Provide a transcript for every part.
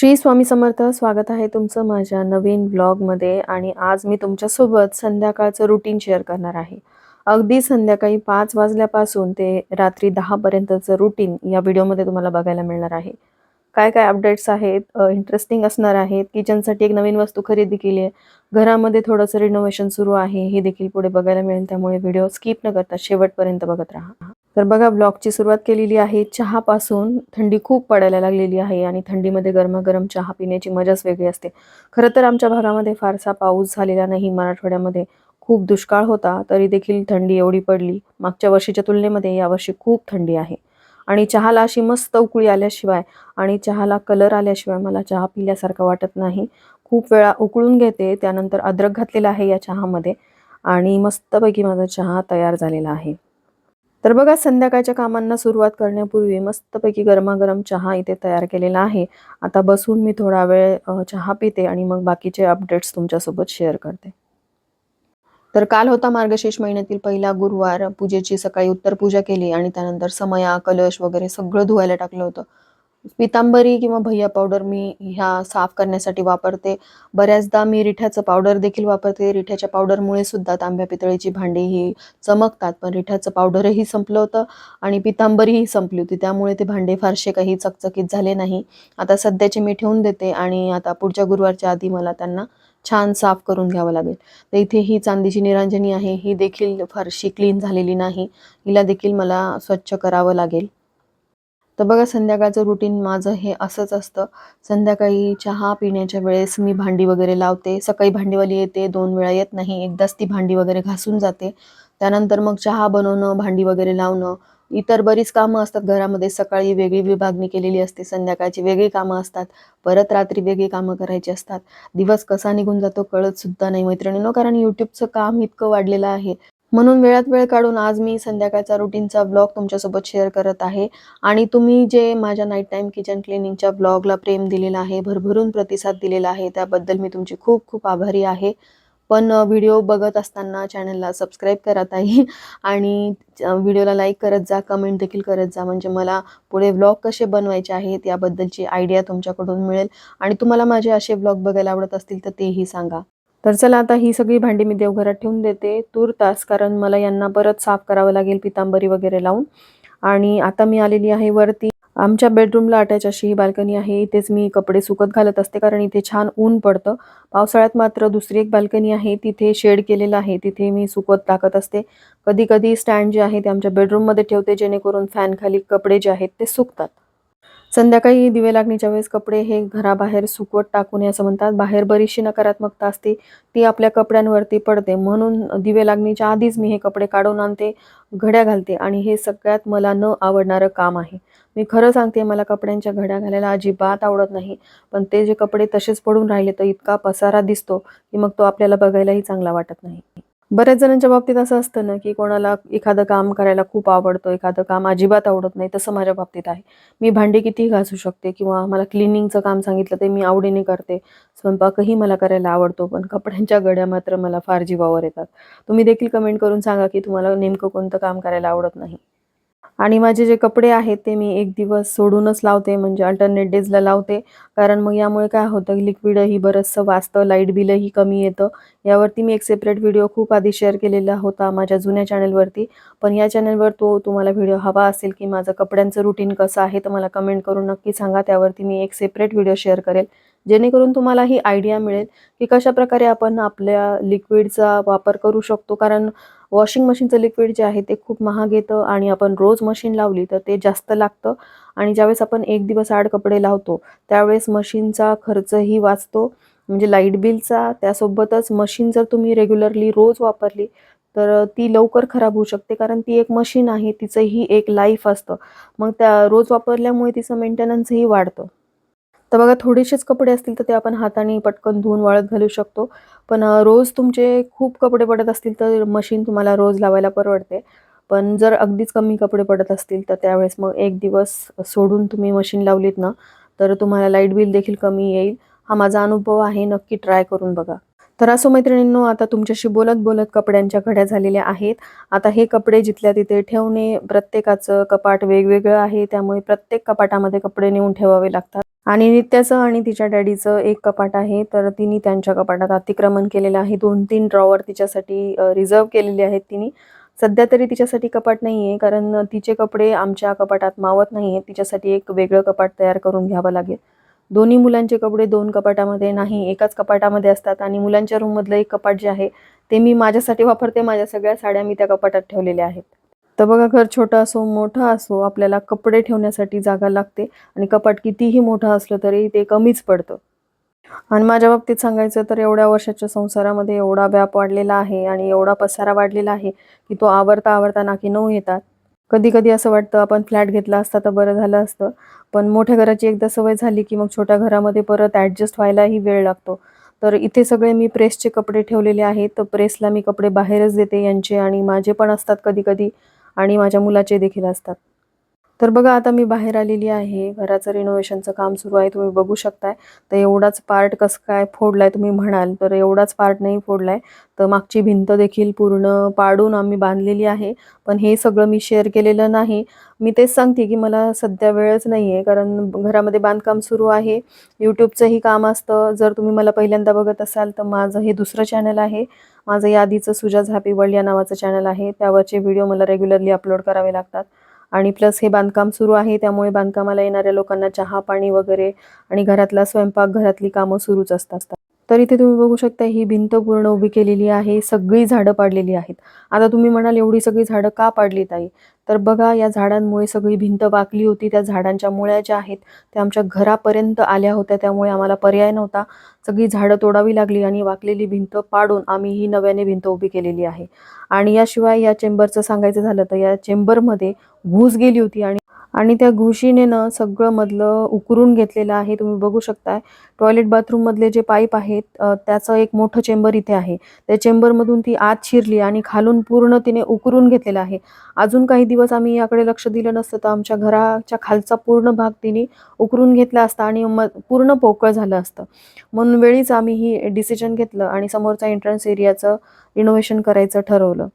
श्री स्वामी समर्थ. स्वागत आहे तुमचं माझ्या नवीन व्लॉगमध्ये. आणि आज मी तुमच्यासोबत संध्याकाळचं रुटीन शेअर करणार आहे. अगदी संध्याकाळी 5 वाजल्यापासून ते रात्री 10 पर्यंतचं रुटीन या व्हिडिओमध्ये तुम्हाला बघायला मिळणार आहे. काय काय अपडेट्स आहेत, इंटरेस्टिंग असणार आहेत. किचनसाठी एक नवीन वस्तू खरेदी केली आहे, घरामध्ये थोडंसं रिनोव्हेशन सुरू आहे, हे देखील पुढे बघायला मिळेल. त्यामुळे व्हिडिओ स्किप न करता शेवटपर्यंत बघत राहा. तर बघा, ब्लॉगची सुरुवात केलेली आहे चहापासून. थंडी खूप पडायला लागलेली आहे आणि थंडीमध्ये गरमागरम चहा पिण्याची मजाच वेगळी असते. खरं तर आमच्या भागामध्ये फारसा पाऊस झालेला नाही. मराठवाड्यामध्ये खूप दुष्काळ होता, तरी देखील थंडी एवढी पडली. मागच्या वर्षीच्या तुलनेमध्ये यावर्षी खूप थंडी आहे. आणि चहाला अशी मस्त उकळी आल्याशिवाय आणि चहाला कलर आल्याशिवाय मला चहा पिल्यासारखं वाटत नाही. खूप वेळा उकळून घेते, त्यानंतर अद्रक घातलेला आहे या चहामध्ये आणि मस्तपैकी माझा चहा तयार झालेला आहे. तर बघा, संध्याकाळच्या कामांना सुरुवात करण्यापूर्वी मस्तपैकी गरमागरम चहा इथे तयार केलेला आहे. आता बसून मी थोडा वेळ चहा पिते आणि मग बाकीचे अपडेट्स तुमच्यासोबत शेअर करते. तर काल होता मार्गशीर्ष महिन्यातील पहिला गुरुवार. पूजेची सकाळी उत्तर पूजा केली आणि त्यानंतर समया, कलश वगैरे सगळं धुवायला टाकलं होतं. पितांबरी किंवा भैया पावडर मी ह्या साफ करण्यासाठी वापरते. बऱ्याचदा मी रिठ्याचं पावडर देखील वापरते. रिठ्याच्या पावडरमुळे सुद्धा तांब्या पितळीची भांडी ही चमकतात. पण रिठ्याचं पावडरही संपलं होतं आणि पितांबरीही संपली होती, त्यामुळे ते भांडे फारसे काही चकचकीत झाले नाही. आता सध्याचे मी ठेवून देते आणि आता पुढच्या गुरुवारच्या आधी मला त्यांना छान साफ करून घ्यावं लागेल. तर इथे ही चांदीची निरांजनी आहे, ही देखील फारशी क्लीन झालेली नाही. हिला देखील मला स्वच्छ करावं लागेल. तर बघा, संध्याकाळचं रुटीन माझं हे असंच असतं. संध्याकाळी चहा पिण्याच्या वेळेस मी भांडी वगैरे लावते. सकाळी भांडीवाली येते, 2 वेळा येत नाही, एकदाच ती भांडी वगैरे घासून जाते. त्यानंतर मग चहा बनवणं, भांडी वगैरे लावणं, इतर बरीच कामं असतात घरामध्ये. सकाळी वेगळी विभागणी केलेली असते, संध्याकाळची वेगळी कामं असतात, परत रात्री वेगळी कामं करायची असतात. दिवस कसा निघून जातो कळत सुद्धा नाही मैत्रिणींनो, कारण यूट्यूबचं काम इतकं वाढलेलं आहे. म्हणून वेळात वेळ काढून आज मी संध्याकाळचा रुटीनचा ब्लॉग तुमच्यासोबत शेअर करत आहे. आणि तुम्ही जे माझ्या नाईट टाईम किचन क्लिनिंगच्या ब्लॉगला प्रेम दिलेलं आहे, भरभरून प्रतिसाद दिलेला आहे, त्याबद्दल मी तुमची खूप खूप आभारी आहे. पण व्हिडिओ बघत असताना चॅनलला सबस्क्राईब करा ताई आणि व्हिडिओला लाईक करत जा, कमेंट देखील करत जा, म्हणजे मला पुढे व्लॉग कसे बनवायचे आहेत याबद्दलची आयडिया तुमच्याकडून मिळेल. आणि तुम्हाला माझे असे व्लॉग बघायला आवडत असतील तर तेही सांगा. तर चला, आता ही सगळी भांडी मी देवघरात ठेवून देते तूर्तास, कारण मला यांना परत साफ करावं लागेल पितांबरी वगैरे लावून. आणि आता मी आलेली आहे वरती. आमच्या बेडरूमला अटॅच अशी ही बाल्कनी आहे. इथेच मी कपडे सुकत घालत असते, कारण इथे छान ऊन पडतं. पावसाळ्यात मात्र दुसरी एक बाल्कनी आहे, तिथे शेड केलेलं आहे, तिथे मी सुकत टाकत असते. कधी कधी स्टँड जे आहे ते आमच्या बेडरूममध्ये ठेवते, जेणेकरून फॅनखाली कपडे जे आहेत ते सुकतात. संध्याकाळी दिवे लागणीच्या वेळेस कपडे हे घराबाहेर सुकवत टाकू नये असं म्हणतात. बाहेर बरीचशी नकारात्मकता असते, ती आपल्या कपड्यांवरती पडते. म्हणून दिवे लागणीच्या आधीच मी हे कपडे काढून आणते, घड्या घालते. आणि हे सगळ्यात मला न आवडणारं काम आहे. मी खरं सांगते, मला कपड्यांच्या घड्या घालायला अजिबात आवडत नाही. पण ते जे कपडे तसेच पडून राहिले तर इतका पसारा दिसतो की मग तो आपल्याला बघायलाही चांगला वाटत नाही. बऱ्याच जणांच्या बाबतीत असं असतं ना, की कोणाला एखादं काम करायला खूप आवडतं, एखादं काम अजिबात आवडत नाही. तसं माझ्या बाबतीत आहे. मी भांडी कितीही घासू शकते किंवा मला क्लिनिंगचं काम सांगितलं ते मी आवडीने करते. स्वयंपाकही मला करायला आवडतो, पण कपड्यांच्या घड्या मात्र मला फार जीवावर येतात. तुम्ही देखील कमेंट करून सांगा की तुम्हाला नेमकं कोणतं काम करायला आवडत नाही. आणि माझे जे कपडे आहेत ते मी एक दिवस सोडूनच लावते, म्हणजे अल्टरनेट डेजला लावते. कारण मग यामुळे काय होतं, लिक्विडही बरंचसं वाचतं, लाईट बिलही कमी येतं. यावरती मी एक सेपरेट व्हिडिओ खूप आधी शेअर केलेला होता माझ्या जुन्या चॅनलवरती. पण या चॅनलवर तुम्हाला व्हिडिओ हवा असेल की माझं कपड्यांचं रुटीन कसं आहे, तर मला कमेंट करून नक्की सांगा. त्यावरती मी एक सेपरेट व्हिडिओ शेअर करेल, जेणेकरून तुम्हाला ही आयडिया मिळेल की कशाप्रकारे आपण आपल्या लिक्विडचा वापर करू शकतो. कारण वॉशिंग मशीनचं लिक्विड जे आहे ते खूप महाग येतं आणि आपण रोज मशीन लावली तर ते जास्त लागतं. आणि ज्यावेळेस आपण एक दिवस आड कपडे लावतो त्यावेळेस मशीनचा खर्चही वाचतो, म्हणजे लाईट बिलचा. त्यासोबतच मशीन जर तुम्ही रेग्युलरली रोज वापरली तर ती लवकर खराब होऊ शकते, कारण ती एक मशीन आहे, तिचंही एक लाईफ असतं. मग त्या रोज वापरल्यामुळे तिचं मेंटेनन्सही वाढतं. तर बघा, थोडेसेच कपडे असतील तर ते आपण हाताने पटकन धुवून वाळत घालू शकतो. पण रोज तुमचे खूप कपडे पडत असतील तर मशीन तुम्हाला रोज लावायला परवडते. पण जर अगदीच कमी कपडे पडत असतील तर त्यावेळेस मग एक दिवस सोडून तुम्ही मशीन लावलीत ना, तर तुम्हाला लाईट बिल देखील कमी येईल. हा माझा अनुभव आहे, नक्की ट्राय करून बघा. तर असो मैत्रिणींनो, आता तुमच्याशी बोलत बोलत कपड्यांच्या घड्या झालेल्या आहेत. आता हे कपडे जिथल्या तिथे ठेवणे, प्रत्येकाचं कपाट वेगवेगळं आहे, त्यामुळे प्रत्येक कपाटामध्ये कपडे नेऊन ठेवावे लागतात. आणि नित्याचं आणि तिच्या डॅडीचं एक कपाट आहे, तर तिने त्यांच्या कपाटात अतिक्रमण केलेलं आहे. 2-3 ड्रॉवर तिच्यासाठी रिझर्व्ह केलेले आहेत तिने. सध्या तरी तिच्यासाठी कपाट नाहीये, कारण तिचे कपडे आमच्या कपाटात मावत नाहीये. तिच्यासाठी एक वेगळं कपाट तयार करून घ्यावं लागेल. दोन्ही मुलांचे कपडे 2 कपाटामध्ये नाही, एकाच कपाटामध्ये असतात आणि मुलांच्या रूममधलं एक कपाट जे आहे, ते मी माझ्यासाठी वापरते. माझ्या सगळ्या साड्या मी त्या कपाटात ठेवलेल्या आहेत. तर बघा, घर छोटं असो मोठं असो, आपल्याला कपडे ठेवण्यासाठी जागा लागते आणि कपाट कितीही मोठं असलं तरी ते कमीच पडतं. आणि माझ्या बाबतीत सांगायचं तर एवढ्या वर्षाच्या संसारामध्ये एवढा व्याप वाढलेला आहे आणि एवढा पसारा वाढलेला आहे, की तो आवरता आवरता नाकी नऊ येतात. कधी-कधी असं वाटतं आपण फ्लॅट घेतला असता तर बरं झालं असतं. पण मोठ्या घराची एकदा सवय झाली, की मग छोट्या घरामध्ये परत ॲडजस्ट व्हायलाही वेळ लागतो. तर इथे सगळे मी प्रेसचे कपडे ठेवलेले आहेत. तर प्रेसला मी कपडे बाहेरच देते यांचे आणि माझे पण असतात कधी-कधी आणि माझ्या मुलाचे देखील असतात. तर बघा, आता मी बाहेर आलेली आहे. घराचं रिनोव्हेशनचं काम सुरू आहे, तुम्ही बघू शकताय. तर एवढाच पार्ट कसं काय फोडलाय तुम्ही म्हणाल, तर एवढाच पार्ट नाही फोडलाय. तर मागची भिंत देखील पूर्ण पाडून आम्ही बांधलेली आहे. पण हे सगळं मी शेअर केलेलं नाही. मी तेच सांगते, की मला सध्या वेळच नाहीये, कारण घरामध्ये बांधकाम सुरू आहे. YouTubeचंही काम असतं. जर तुम्ही मला पहिल्यांदा बघत असाल, तर माझं हे दुसरं चॅनल आहे. माझं यादीचं सुजाज हॅपी वर्ल्ड या नावाचं चॅनल आहे. त्यावरचे व्हिडिओ मला रेग्युलरली अपलोड करावे लागतात. आणि प्लस हे बांधकाम सुरू आहे, त्यामुळे बांधकामाला येणाऱ्या लोकांना चहा पाणी वगैरे आणि घरातला स्वयंपाक, घरातली कामं सुरूच असतात. तर इथे तुम्ही बघू शकता, ही भिंत पूर्ण उभी केलेली आहे. सगळी झाडं पाडलेली आहेत. आता तुम्ही म्हणाल, एवढी सगळी झाडं का पाडली ताई? तर बघा, या झाडांमुळे सगळी भिंत वाकली होती. त्या झाडांच्या मुळ्या ज्या आहेत त्या आमच्या घरापर्यंत आल्या होत्या, त्यामुळे आम्हाला पर्याय नव्हता. सगळी झाडं तोडावी लागली आणि वाकलेली भिंत पाडून आम्ही ही नव्याने भिंत उभी केलेली आहे. आणि याशिवाय या चेंबरचं सांगायचं झालं तर या चेंबरमध्ये घूस गेली होती आणि आणि त्या घुशीने ना सगळं मधलं उकरून घेतलेलं आहे. तुम्ही बघू शकताय. टॉयलेट बाथरूममधले जे पाईप आहेत, त्याचं एक मोठं चेंबर इथे आहे. त्या चेंबरमधून ती आत शिरली आणि खालून पूर्ण तिने उकरून घेतलेला आहे. अजून काही दिवस आम्ही याकडे लक्ष दिलं नसतं तर आमच्या घराच्या खालचा पूर्ण भाग तिने उकरून घेतला असता आणि पूर्ण पोकळ झालं असतं. म्हणून वेळीच आम्ही ही डिसिजन घेतलं आणि समोरचा एंट्रन्स एरियाचं रिनोव्हेशन करायचं ठरवलं.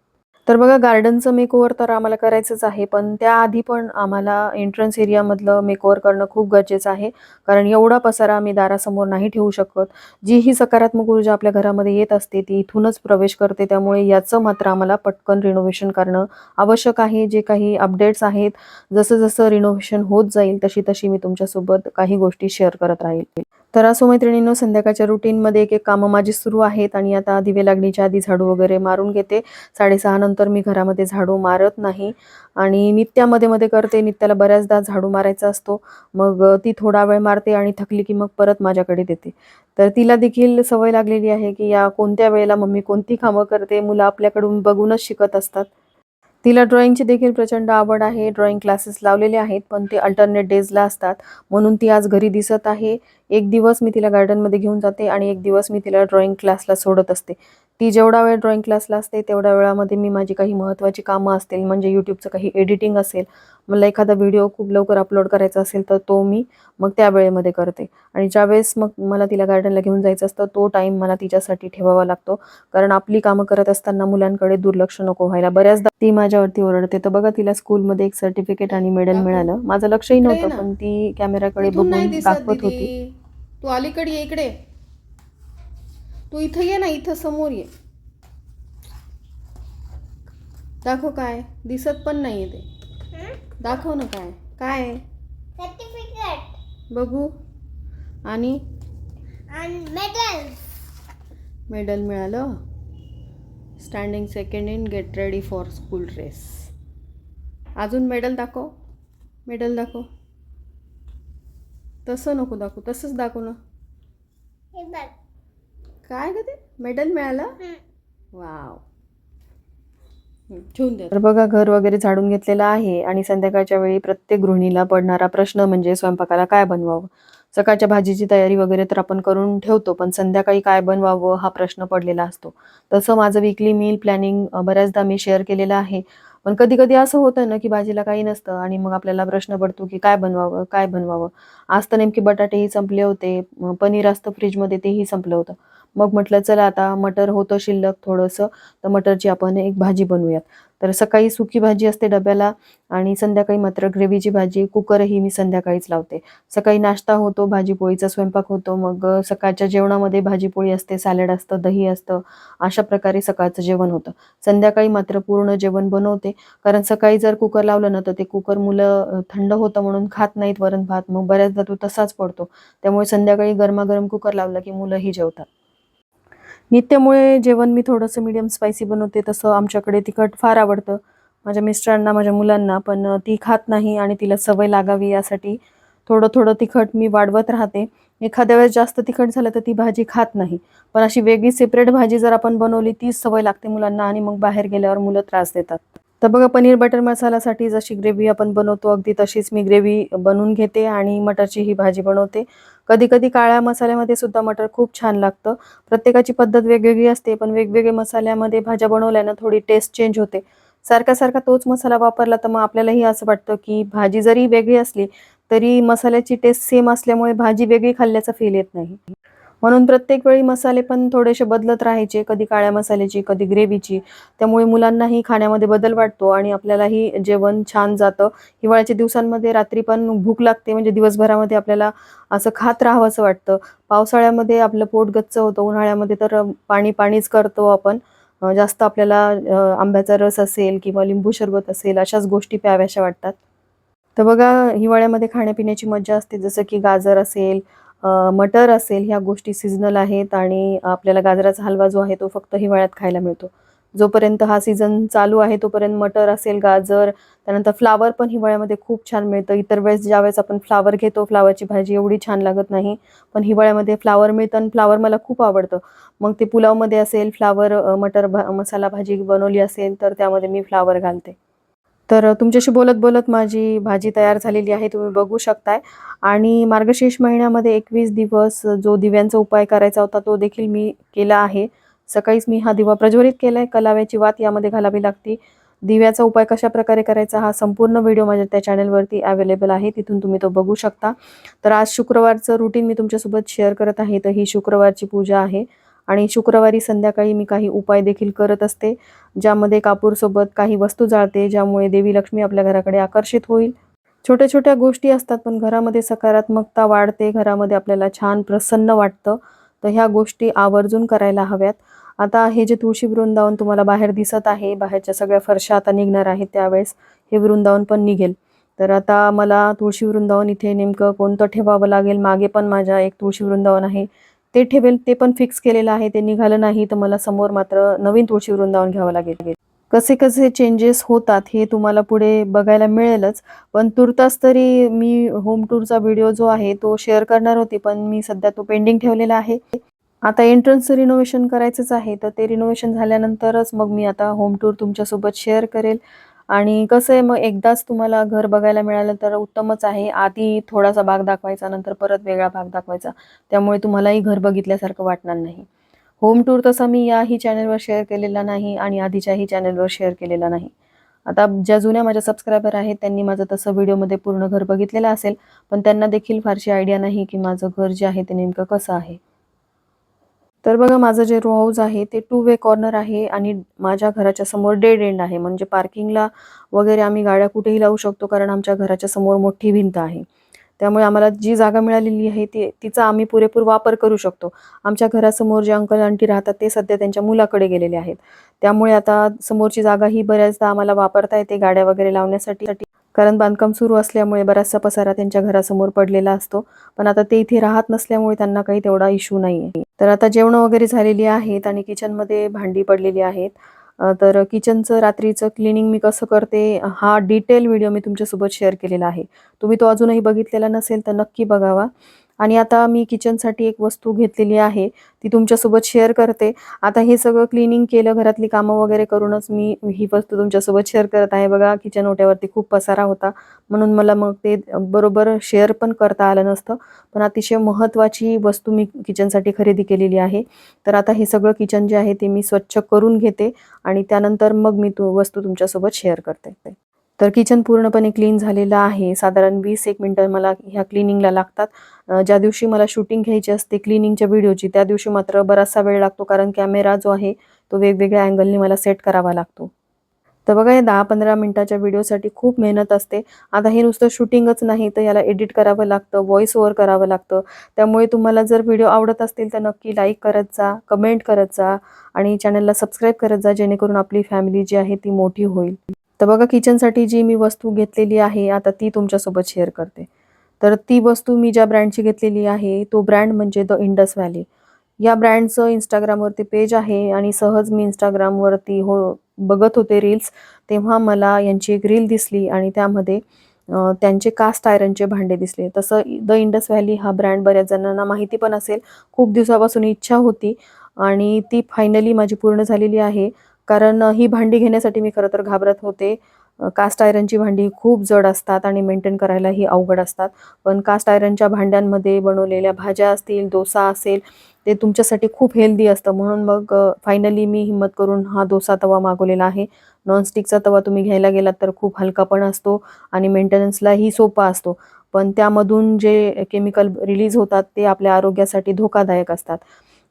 तर बघा, गार्डनचं मेकओव्हर तर आम्हाला करायचंच आहे, पण त्याआधी पण आम्हाला एंट्रन्स एरियामधलं मेकओव्हर करणं खूप गरजेचं आहे. कारण एवढा पसारा आम्ही दारासमोर नाही ठेवू शकत. जी ही सकारात्मक ऊर्जा आपल्या घरामध्ये येत असते ती इथूनच प्रवेश करते. त्यामुळे याचं मात्र आम्हाला पटकन रिनोव्हेशन करणं आवश्यक आहे. जे काही अपडेट्स आहेत, जसं-जसं रिनोव्हेशन होत जाईल तशी-तशी मी तुमच्यासोबत काही गोष्टी शेअर करत राहील. तर असो मैत्रिणींनो, संध्याकाळच्या रुटीनमध्ये एक-एक कामं माझी सुरू आहेत आणि आता दिवे लागण्याच्या आधी झाडू वगैरे मारून घेते. 6:30 नंतर मी घरामध्ये झाडू मारत नाही आणि नित्या मध्ये-मध्ये करते. नित्याला बऱ्याचदा झाडू मारायचा असतो. मग ती थोडा वेळ मारते आणि थकली की मग परत माझ्याकडे देते. तर तिला देखील सवय लागलेली आहे, की या कोणत्या वेळेला मम्मी कोणती कामं करते. मुलं आपल्याकडून बघूनच शिकत असतात. तिला ड्रॉइंगची देखील प्रचंड आवड आहे. ड्रॉइंग क्लासेस लावलेले आहेत, पण ते अल्टरनेट डेजला असतात. म्हणून ती आज घरी दिसत आहे. एक दिवस मी तिला गार्डनमध्ये घेऊन जाते आणि एक दिवस मी तिला ड्रॉइंग क्लासला सोडत असते. ती जेवढा वेळ ड्रॉइंग क्लासला असते, तेवढ्या वेळामध्ये मी माझी काही महत्त्वाची कामं असतील, म्हणजे YouTubeचं काही एडिटिंग असेल, मला एखादा व्हिडिओ खूप लवकर अपलोड करायचा असेल, तर तो मी मग त्या वेळेमध्ये करते. आणि ज्यावेळेस मग मला तिला गार्डनला घेऊन जायचं असतं, तो टाईम मला तिच्यासाठी ठेवावा लागतो. कारण आपली कामं करत असताना मुलांकडे दुर्लक्ष नको व्हायला. बऱ्याचदा ती माझ्यावरती ओरडते. तर बघा, तिला स्कूलमध्ये एक सर्टिफिकेट आणि मेडल मिळालं. माझं लक्षही इकडे ये नव्हतं, ना. पण ती कॅमेराकडे इथून नाही बघून दिसत दाखवत दीदी. होती. तू अलीकडे ये, इकडे. तू इथं ये ना, इथं समोर ये. दाखव काय दिसत पण नाहीये ते. दाखव ना काय काय आहे? सर्टिफिकेट बघू. आणि मेडल. मेडल मिळालं. Standing second in get ready for school race. अजून मेडल दाखव. मेडल दाखव. तसं नको दाखव, तसंच दाखव ना. हे बघ. काय ग ते मेडल मिळालं. वाव. ठेवून दे. तर बघा, घर वगैरे झाडून घेतलेलं आहे आणि संध्याकाळच्या वेळी प्रत्येक गृहिणीला पडणारा प्रश्न म्हणजे स्वयंपाकाला काय बनवावं. सकाळच्या भाजीची तयारी वगैरे तर आपण करून ठेवतो, पण संध्याकाळी काय बनवावं हा प्रश्न पडलेला असतो. तसं माझं वीकली मील प्लॅनिंग बऱ्याचदा मी शेअर केलेलं आहे. पण कधी-कधी असं होतं ना, की भाजीला काही नसतं आणि मग आपल्याला प्रश्न पडतो, की काय बनवावं, काय बनवावं? आज तर नेमके बटाटेही संपले होते. पनीर असतं फ्रिजमध्ये, तेही संपलं होतं. मग म्हटलं चला आता मटर होतं शिल्लक थोडंसं, तर मटरची आपण एक भाजी बनवूयात. तर सकाळी सुकी भाजी असते डब्याला आणि संध्याकाळी मात्र ग्रेव्हीची भाजी. कुकरही मी संध्याकाळीच लावते. सकाळी नाश्ता होतो, भाजी-पोळीचा स्वयंपाक होतो. मग सकाळच्या जेवणामध्ये भाजी-पोळी असते, सॅलड असतं, दही असतं. अशा प्रकारे सकाळचं जेवण होतं. संध्याकाळी मात्र पूर्ण जेवण बनवते. कारण सकाळी जर कुकर लावलं ना, तर ते कुकर मुलं थंड होतं म्हणून खात नाहीत वरण-भात. मग बऱ्याचदा तो तसाच पडतो. त्यामुळे संध्याकाळी गरमागरम कुकर लावला की मुलंही जेवतात. नित्यामुळे जेवण मी थोडंसं मीडियम स्पायसी बनवते. तसं आमच्याकडे तिखट फार आवडतं माझ्या मिस्टरांना, माझ्या मुलांना. पण ती खात नाही आणि तिला सवय लागावी यासाठी थोडं-थोडं तिखट मी वाढवत राहते. एखाद्या वेळेस जास्त तिखट झालं तर ती भाजी खात नाही. पण अशी वेगळी सेपरेट भाजी जर आपण बनवली तीच सवय लागते मुलांना आणि मग बाहेर गेल्यावर मुलं त्रास देतात. तर बघा पनीर बटर मसाल्यासाठी जशी ग्रेव्ही आपण बनवतो अगदी तशीच मी ग्रेव्ही बनवून घेते आणि मटरची ही भाजी बनवते. कधी-कधी काळ्या मसाल्यामध्ये सुद्धा मटर खूप छान लागतं. प्रत्येकाची पद्धत वेगवेगळी असते, पण वेगवेगळ्या मसाल्यामध्ये भाज्या बनवल्यानं थोडी टेस्ट चेंज होते. सारखा-सारखा तोच मसाला वापरला तर मग आपल्यालाही असं वाटतं, की भाजी जरी वेगळी असली, तरी मसाल्याची टेस्ट सेम असल्यामुळे भाजी वेगळी खाल्ल्याचा फील येत नाही. म्हणून प्रत्येक वेळी मसाले पण थोडेसे बदलत राहायचे, कधी काळ्या मसाल्याची, कधी ग्रेव्हीची. त्यामुळे मुलांनाही खाण्यामध्ये बदल वाटतो आणि आपल्यालाही जेवण छान जातं. हिवाळ्याच्या दिवसांमध्ये रात्री पण भूक लागते, म्हणजे दिवसभरामध्ये आपल्याला असं खात राहावंसं वाटतं. पावसाळ्यामध्ये आपलं पोट गच्च होतं, उन्हाळ्यामध्ये तर पाणी-पाणीच करतो आपण. जास्त आपल्याला आंब्याचा रस असेल किंवा लिंबू सरबत असेल अशाच गोष्टी प्याव्याशा वाटतात. तर बघा हिवाळ्यामध्ये खाण्यापिण्याची मज्जा असते. जसं की गाजर असेल, मटर असेल, ह्या गोष्टी सीझनल आहेत आणि आपल्याला गाजराचा हलवा जो आहे तो फक्त हिवाळ्यात खायला मिळतो. जोपर्यंत हा सीझन चालू आहे तोपर्यंत मटर असेल, गाजर, त्यानंतर फ्लॉवर पण हिवाळ्यामध्ये खूप छान मिळतं. इतर वेळेस ज्यावेळेस आपण फ्लॉवर घेतो, फ्लॉवरची भाजी एवढी छान लागत नाही. पण हिवाळ्यामध्ये फ्लॉवर मिळतं आणि फ्लॉवर मला खूप आवडतं. मग ते पुलावमध्ये असेल, फ्लॉवर मटर मसाला भाजी बनवली असेल तर त्यामध्ये मी फ्लॉवर घालते. तर तुमच्याशी बोलत-बोलत माझी भाजी तयार झालेली आहे, तुम्ही बघू शकताय. आणि मार्गशीर्ष महिन्यामध्ये 21 दिवस जो दिव्यांचा उपाय करायचा होता तो देखील मी केला आहे. सकाळीच मी हा दिवा प्रज्वलित केलाय. कलाव्याची वात यामध्ये घालावी लागते. दिव्याचा उपाय कशाप्रकारे करायचा हा संपूर्ण व्हिडिओ माझ्या त्या चॅनलवरती अवेलेबल आहे. तिथून तुम्ही तो बघू शकता. तर आज शुक्रवारचं रुटीन मी तुमच्यासोबत शेअर करत आहे. तर ही शुक्रवारची पूजा आहे आणि शुक्रवारी संध्याकाळी मी काही उपाय देखील करत असते. ज्यामध्ये कापूरसोबत काही वस्तू जाळते, ज्यामुळे देवी लक्ष्मी आपल्या घराकडे आकर्षित होईल. छोट्या-छोट्या गोष्टी असतात, पण घरामध्ये सकारात्मकता वाढते, घरामध्ये आपल्याला छान प्रसन्न वाटतं. तर ह्या गोष्टी आवर्जून करायला हव्यात. आता हे जे तुळशी वृंदावन तुम्हाला बाहेर दिसत आहे, बाहेरच्या सगळ्या फरशा आता निघणार आहेत, त्यावेळेस हे वृंदावन पण निघेल. तर आता मला तुळशी वृंदावन इथे नेमकं कोणतं ठेवावं लागेल. मागे पण माझ्या एक तुळशी वृंदावन आहे, ते ठेवेल. ते पण फिक्स केलेलं आहे. ते निघालं नाही तर मला समोर मात्र नवीन तुळशी वृंदावन घ्यावं लागेल. कसे-कसे चेंजेस होतात हे तुम्हाला पुढे बघायला मिळेलच. पण तूर्तास तरी मी होम टूरचा व्हिडिओ जो आहे तो शेअर करणार होते, पण मी सध्या तो पेंडिंग ठेवलेला आहे. आता एंट्रन्सचं रिनोव्हेशन करायचंच आहे, तर ते रिनोव्हेशन झाल्यानंतरच मग मी आता होम टूर तुमच्यासोबत शेअर करेल. आणि कसं आहे, मग एकदाच तुम्हाला घर बघायला मिळालं तर उत्तमच आहे. आधी थोडासा भाग दाखवायचा, नंतर परत वेगळा भाग दाखवायचा. त्यामुळे तुम्हालाही घर बघितल्यासारखं वाटणार नाही. होम टूर तसा मी याही चॅनलवर शेअर केलेला नाही आणि आधीच्याही चॅनलवर शेअर केलेला नाही. आता ज्या जुन्या माझ्या सबस्क्रायबर आहेत त्यांनी माझं तसं व्हिडिओमध्ये पूर्ण घर बघितलेलं असेल, पण त्यांना देखील फारशी आयडिया नाही की माझं घर जे आहे ते नेमकं कसं आहे. तर बघा माझं जे रो हाऊस आहे ते 2 वे कॉर्नर आहे आणि माझ्या घराच्या समोर डेड एंड आहे. म्हणजे पार्किंगला वगैरे आम्ही गाड्या कुठेही लावू शकतो, कारण आमच्या घराच्या समोर मोठी भिंत आहे. त्यामुळे आम्हाला जी जागा मिळालेली आहे तिचा आम्ही पुरेपूर वापर करू शकतो. आमच्या घरासमोर जे अंकल आंटी राहतात ते सध्या त्यांच्या मुलाकडे गेलेले आहेत. त्यामुळे आता समोरची जागा ही बऱ्याचदा आम्हाला वापरता येते गाड्या वगैरे लावण्यासाठी. कारण बांधकाम सुरू असल्यामुळे बराचसा पसारा त्यांच्या घरासमोर पडलेला असतो. पण आता ते इथे राहत नसल्यामुळे त्यांना काही तेवढा इश्यू नाहीये. तर आता जेवणं वगैरे झालेली आहेत आणि किचनमध्ये भांडी पडलेली आहेत. तर किचनचं रात्रीचं क्लिनिंग मी कसं करते हा डिटेल व्हिडिओ मी तुमच्यासोबत शेअर केलेला आहे. तुम्ही तो अजूनही बघितलेला नसेल तर नक्की बघावा. आणि आता मी किचनसाठी एक वस्तू घेतलेली आहे, ती तुमच्यासोबत शेअर करते. आता हे सगळं क्लिनिंग केलं, घरातली कामं वगैरे करूनच मी ही वस्तू तुमच्यासोबत शेअर करत आहे. बघा किचन ओट्यावरती खूप पसारा होता, म्हणून मला मग ते बरोबर शेअर पण करता आलं नसतं. पण अतिशय महत्त्वाची वस्तू मी किचनसाठी खरेदी केलेली आहे. तर आता हे सगळं किचन जे आहे ते मी स्वच्छ करून घेते आणि त्यानंतर मग मी वस्तू तुमच्यासोबत शेअर करते. तर किचन पूर्णपणे क्लीन झालेलं आहे. साधारण 20-1 मिनिटं मला ह्या क्लिनिंगला लागतात. ज्या दिवशी मला शूटिंग घ्यायची असते क्लिनिंगच्या व्हिडिओची त्या दिवशी मात्र बराचसा वेळ लागतो, कारण कॅमेरा जो आहे तो वेगवेगळ्या अँगलने मला सेट करावा लागतो. तर बघा, या 10-15 मिनिटाच्या व्हिडिओसाठी खूप मेहनत असते. आता हे नुसतं शूटिंगच नाही, तर याला एडिट करावं लागतं, व्हॉईस ओव्हर करावं लागतं. त्यामुळे तुम्हाला जर व्हिडिओ आवडत असतील तर नक्की लाईक करत जा, कमेंट करत जा आणि चॅनलला सबस्क्राईब करत जा, जेणेकरून आपली फॅमिली जी आहे ती मोठी होईल. तर बघा, किचनसाठी जी मी वस्तू घेतलेली आहे आता ती तुमच्यासोबत शेअर करते. तर ती वस्तू मी ज्या ब्रँडची घेतलेली आहे तो ब्रँड म्हणजे द इंडस व्हॅली. या ब्रँडचं Instagramवरती पेज आहे आणि सहज मी Instagramवरती बघत होते रील्स, तेव्हा मला यांची एक रील दिसली आणि त्यामध्ये त्यांचे कास्ट आयरनचे भांडे दिसले. तसं द इंडस व्हॅली हा ब्रँड बऱ्याच जणांना माहिती पण असेल. खूप दिवसापासून इच्छा होती आणि ती फायनली माझी पूर्ण झालेली आहे. कारण ही भांडी घेण्यासाठी मी खरं तर घाबरत होते. कास्ट आयरनची भांडी खूप जड असतात आणि मेंटेन करायलाही अवघड असतात. पण कास्ट आयरनच्या भांड्यांमध्ये बनवलेल्या भाज्या असतील, डोसा असेल, ते तुमच्यासाठी खूप हेल्दी असतं. म्हणून मग फायनली मी हिम्मत करून हा डोसा तवा मागवलेला आहे. नॉनस्टिकचा तवा तुम्ही घ्यायला गेलात तर खूप हलका पण असतो आणि मेंटेनन्सलाही सोपा असतो. पण त्यामधून जे केमिकल रिलीज होतात ते आपल्या आरोग्यासाठी धोकादायक असतात.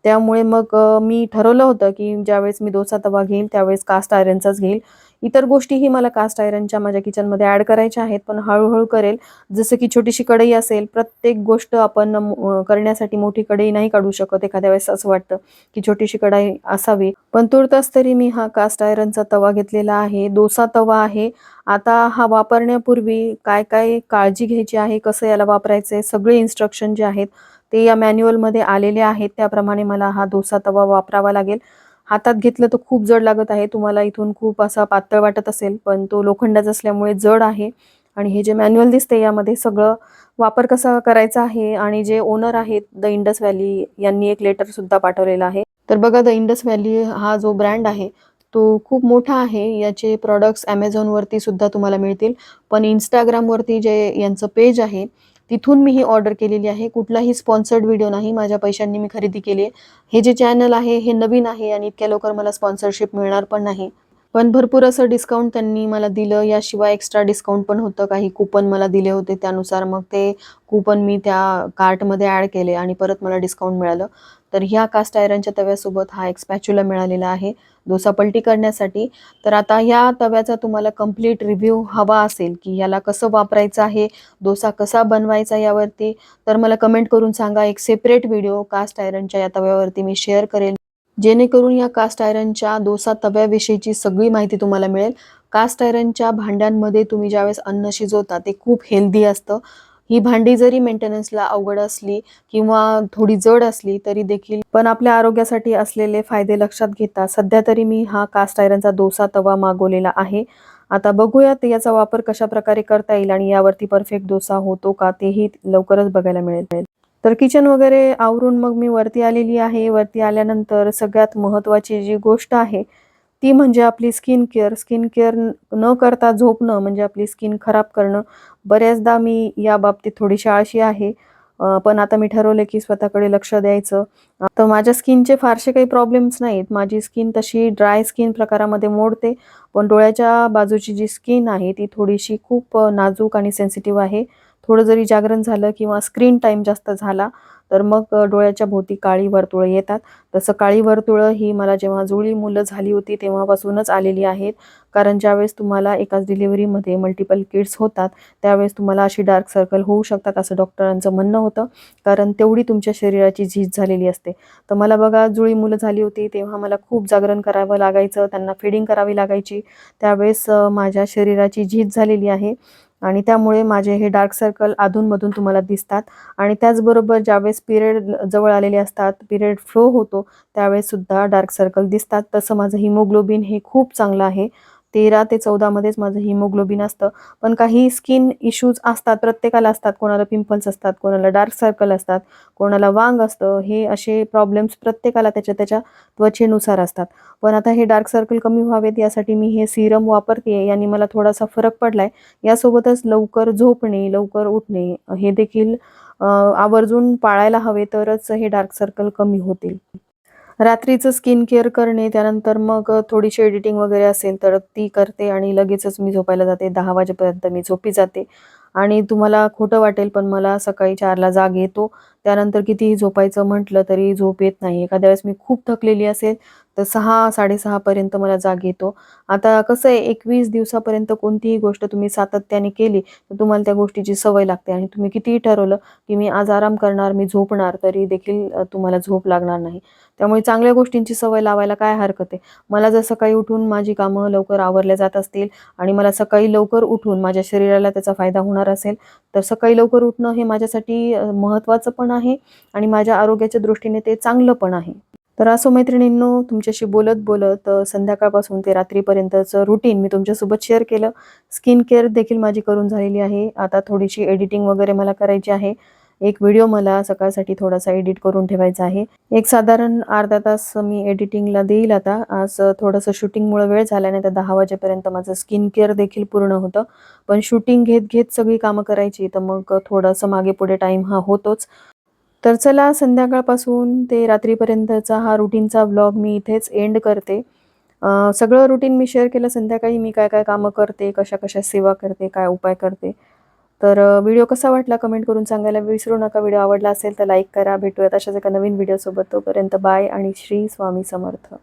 त्यामुळे मग मी ठरवलं होतं, की ज्यावेळेस मी डोसा तवा घेईल त्यावेळेस कास्ट आयरनचाच घेईल. इतर गोष्टीही मला कास्ट आयरनच्या माझ्या किचनमध्ये ॲड करायच्या आहेत, पण हळू करेल. जसं की छोटीशी कढई असेल, प्रत्येक गोष्ट आपण करण्यासाठी मोठी कढई नाही काढू शकत. एखाद्या वेळेस असं वाटतं, की छोटीशी कढई असावी. पण तुर्तास तरी मी हा कास्ट आयरनचा तवा घेतलेला आहे. डोसा तवा आहे. आता हा वापरण्यापूर्वी काय-काय काळजी घ्यायची आहे, कसं याला वापरायचं आहे, सगळे इन्स्ट्रक्शन जे आहेत ते या मॅन्युअलमध्ये आलेले आहेत. त्याप्रमाणे मला हा डोसा तवा वापरावा लागेल. हातात घेतलं तर खूप जड लागत आहे. तुम्हाला इथून खूप असा पातळ वाटत असेल, पण तो लोखंडाचा असल्यामुळे जड आहे. आणि हे जे मॅन्युअल दिसते यामध्ये सगळं वापर कसा करायचा आहे आणि जे ओनर आहेत द इंडस व्हॅली यांनी एक लेटर सुद्धा पाठवलेला आहे. तर बघा, द इंडस व्हॅली हा जो ब्रँड आहे तो खूप मोठा आहे. याचे प्रॉडक्ट्स Amazonवरती सुद्धा तुम्हाला मिळतील. पण Instagramवरती जे यांचं पेज आहे तिथून मी ही ऑर्डर केलेली आहे. कुठलाही स्पॉन्सर्ड व्हिडिओ नाही. माझ्या पैशांनी मी खरेदी केली आहे. हे जे चॅनल आहे हे नवीन आहे आणि इतक्या लवकर मला स्पॉन्सरशिप मिळणार पण नाही. पण भरपूर असं डिस्काउंट त्यांनी मला दिलं. याशिवाय एक्स्ट्रा डिस्काउंट पण होतं. काही कूपन मला दिले होते. त्यानुसार मग ते कूपन मी त्या कार्टमध्ये ॲड केले आणि परत मला डिस्काउंट मिळालं. तर ह्या कास्ट आयरनच्या तव्यासोबत हा एक स्पॅच्युला मिळालेला आहे डोसा पलटी करण्यासाठी. तर आता ह्या तव्याचा तुम्हाला कंप्लीट रिव्ह्यू हवा असेल, की याला कसं वापरायचं आहे, डोसा कसा बनवायचा यावरती, तर मला कमेंट करून सांगा. एक सेपरेट व्हिडिओ कास्ट आयरनच्या या तव्यावरती मी शेअर करेल. जेणेकरून या कास्ट आयरनच्या डोसा तव्याविषयीची सगळी माहिती तुम्हाला मिळेल. कास्ट आयरनच्या भांड्यांमध्ये तुम्ही ज्यावेळेस अन्न शिजवता ते खूप हेल्दी असतं. ही भांडी जरी मेंटेनन्सला अवघड असली किंवा थोडी जड असली तरी देखील पण आपल्या आरोग्यासाठी असलेले फायदे लक्षात घेता सध्या तरी मी हा कास्ट आयरनचा डोसा तवा मागवलेला आहे. आता बघूयात याचा वापर कशाप्रकारे करता येईल आणि यावरती परफेक्ट डोसा होतो का तेही लवकरच बघायला मिळेल. तर किचन वगैरे आवरून मग मी वरती आलेली आहे. वरती आल्यानंतर सगळ्यात महत्त्वाची जी गोष्ट आहे ती म्हणजे आपली स्किन केअर. स्किन केअर न करता झोपणं म्हणजे आपली स्किन खराब करणं. बऱ्याचदा मी या बाबतीत थोडीशी आळशी आहे. पण आता मी ठरवले की स्वतःकडे लक्ष द्यायचं. तर माझ्या स्किनचे फारसे काही प्रॉब्लेम्स नाहीत. माझी स्किन तशी ड्राय स्किन प्रकारामध्ये मोडते. पण डोळ्याच्या बाजूची जी स्किन आहे ती थोडीशी खूप नाजूक आणि सेन्सिटिव्ह आहे. थोडं जरी जागरण झालं किंवा स्क्रीन टाईम जास्त झाला तर मग डोळ्याच्या भोवती काळी वर्तुळं येतात. तसं काळी वर्तुळं ही मला जेव्हा जुळी मुलं झाली होती तेव्हापासूनच आलेली आहेत. कारण ज्यावेळेस तुम्हाला एकाच डिलिव्हरीमध्ये मल्टिपल किड्स होतात त्यावेळेस तुम्हाला अशी डार्क सर्कल होऊ शकतात असं डॉक्टरांचं म्हणणं होतं. कारण तेवढी तुमच्या शरीराची झीज झालेली असते. तर मला बघा, जुळी मुलं झाली होती तेव्हा मला खूप जागरण करावं लागायचं. त्यांना फीडिंग करावी लागायची. त्यावेळेस माझ्या शरीराची झीज झालेली आहे आणि त्यामुळे माझे हे डार्क सर्कल अधूनमधून तुम्हाला दिसतात. आणि त्याचबरोबर ज्यावेळेस पिरियड जवळ आलेले असतात, पिरियड फ्लो होतो त्यावेळेस सुद्धा डार्क सर्कल दिसतात. तसं माझं हिमोग्लोबिन हे खूप चांगलं आहे. 13 ते 14 मध्येच माझं हिमोग्लोबिन असतं. पण काही स्किन इश्यूज असतात, प्रत्येकाला असतात. कोणाला पिंपल्स असतात, कोणाला डार्क सर्कल असतात, कोणाला वांग असतं. हे असे प्रॉब्लेम्स प्रत्येकाला त्याच्या त्याच्या त्वचेनुसार असतात. पण आता हे डार्क सर्कल कमी व्हावेत यासाठी मी हे सीरम वापरते. याने मला थोडासा फरक पडलाय. यासोबतच लवकर झोपणे, लवकर उठणे हे देखील आवर्जून पाळायला हवे, तरच हे डार्क सर्कल कमी होतील. रात्रीचं स्किन केअर करणे, त्यानंतर मग थोडीशी एडिटिंग वगैरे असेल तर ती करते आणि लगेचच मी झोपायला जाते. 10 वाजेपर्यंत मी झोपी जाते. आणि तुम्हाला खोटं वाटेल पण मला सकाळी 4ला जाग येतो. त्यानंतर कितीही झोपायचं म्हटलं तरी झोप येत नाही. एखाद्या वेळेस मी खूप थकलेली असेल तर 6:00-6:30 पर्यंत मला जाग येतो. आता कसं आहे 21 दिवसापर्यंत कोणतीही गोष्ट तुम्ही सातत्याने केली तर तुम्हाला त्या गोष्टीची सवय लागते आणि तुम्ही कितीही ठरवलं की मी आज आराम करणार, मी झोपणार, तरी देखील तुम्हाला झोप लागणार नाही. त्यामुळे चांगल्या गोष्टींची सवय लावायला काय हरकत आहे. मला जर सकाळी उठून माझी कामं लवकर आवरल्या जात असतील आणि मला सकाळी लवकर उठून माझ्या शरीराला त्याचा फायदा होणार असेल, तर सकाळी लवकर उठणं हे माझ्यासाठी महत्त्वाचं पण आहे आणि माझ्या आरोग्याच्या दृष्टीने ते चांगलं पण आहे. तर असो मैत्रिणींनो, तुमच्याशी बोलत संध्याकाळपासून ते रात्रीपर्यंतचं रुटीन मी तुमच्यासोबत शेअर केलं. स्किन केअर देखील माझी करून झालेली आहे. आता थोडीशी एडिटिंग वगैरे मला करायची आहे. एक व्हिडिओ मला सकाळसाठी थोडासा एडिट करून ठेवायचा आहे. एक साधारण अर्धा तास मी एडिटिंगला देईल आता. आज थोडंसं शूटिंगमुळे वेळ झाला, नाही तर 10 वाजेपर्यंत माझं स्किन केअर देखील पूर्ण होतं. पण शूटिंग घेत सगळी कामं करायची, तर मग थोडंसं मागे-पुढे टाईम हा होतोच. तर चला, संध्याकाळपासून ते रात्रीपर्यंतचा हा रुटीनचा व्लॉग मी इथेच एंड करते. सगळं रुटीन मी शेअर केलं. संध्याकाळी मी काय-काय कामं करते, कशा-कशा सेवा करते, काय उपाय करते. तर व्हिडिओ कसा वाटला कमेंट करून सांगायला विसरू नका. व्हिडिओ आवडला असेल तर लाईक करा. भेटूयात अशाच एका नवीन व्हिडिओसोबत. तोपर्यंत बाय आणि श्री स्वामी समर्थ.